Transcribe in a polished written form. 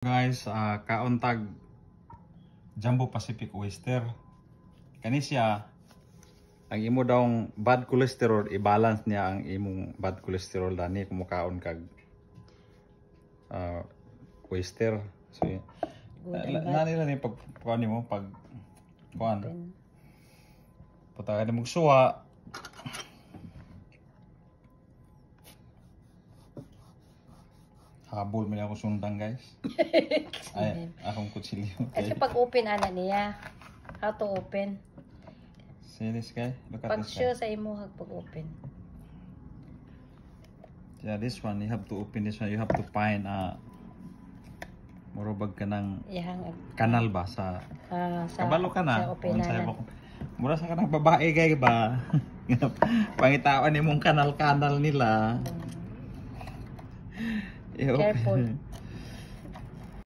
Guys, kauntag Jumbo Pacific Oyster. Kani siya ang imo daw bad cholesterol, i-balance niya ang imong bad cholesterol dani kung mukaon kag oyster. So nani lang ni pag kuan nimo pag kuan. Puta ka mo suwa. Habol mo ako sundang guys. Ay, akong kutsilyo. Kasi pag open ana niya. How to open? See this guy? Look at Pag this show guy. sa imo pag open. Yeah, this one, you have to open this one. You have to find murubag ka ng Iyang kanal ba sa sa kabalo ka na. Sa openan. Mura sa kanang babae guy ba? Pangitawan ni mong kanal-kanal nila. Careful.